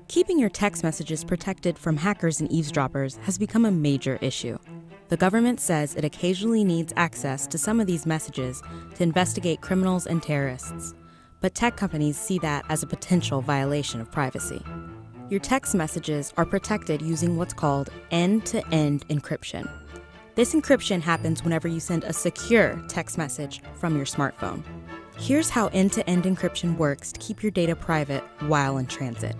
Keeping your text messages protected from hackers and eavesdroppers has become a major issue. The government says it occasionally needs access to some of these messages to investigate criminals and terrorists, but tech companies see that as a potential violation of privacy. Your text messages are protected using what's called end-to-end encryption. This encryption happens whenever you send a secure text message from your smartphone. Here's how end-to-end encryption works to keep your data private while in transit.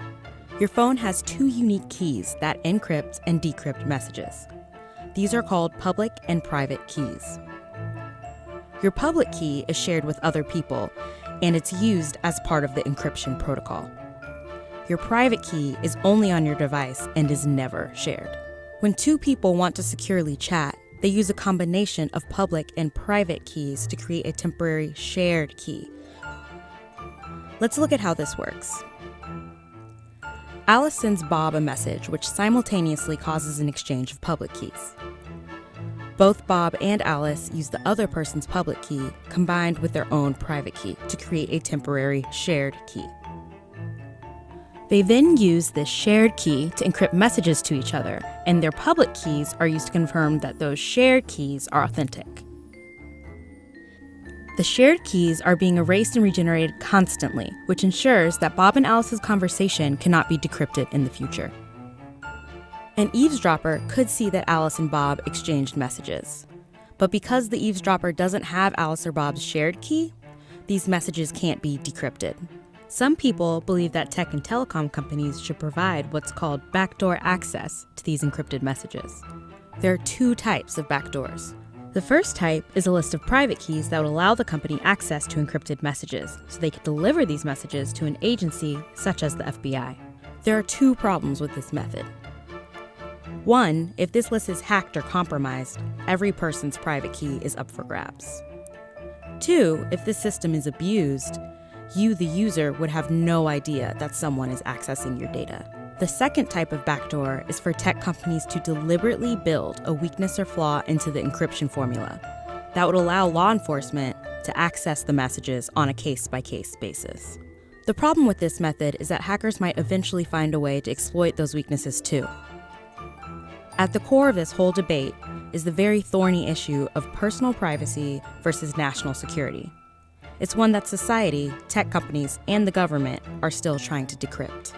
Your phone has two unique keys that encrypt and decrypt messages. These are called public and private keys. Your public key is shared with other people, and it's used as part of the encryption protocol. Your private key is only on your device and is never shared. When two people want to securely chat, they use a combination of public and private keys to create a temporary shared key. Let's look at how this works. Alice sends Bob a message which simultaneously causes an exchange of public keys. Both Bob and Alice use the other person's public key combined with their own private key to create a temporary shared key. They then use this shared key to encrypt messages to each other, and their public keys are used to confirm that those shared keys are authentic. The shared keys are being erased and regenerated constantly, which ensures that Bob and Alice's conversation cannot be decrypted in the future. An eavesdropper could see that Alice and Bob exchanged messages. But because the eavesdropper doesn't have Alice or Bob's shared key, these messages can't be decrypted. Some people believe that tech and telecom companies should provide what's called backdoor access to these encrypted messages. There are two types of backdoors. The first type is a list of private keys that would allow the company access to encrypted messages, so they could deliver these messages to an agency such as the FBI. There are two problems with this method. One, if this list is hacked or compromised, every person's private key is up for grabs. Two, if this system is abused, you, the user, would have no idea that someone is accessing your data. The second type of backdoor is for tech companies to deliberately build a weakness or flaw into the encryption formula that would allow law enforcement to access the messages on a case-by-case basis. The problem with this method is that hackers might eventually find a way to exploit those weaknesses too. At the core of this whole debate is the very thorny issue of personal privacy versus national security. It's one that society, tech companies, and the government are still trying to decrypt.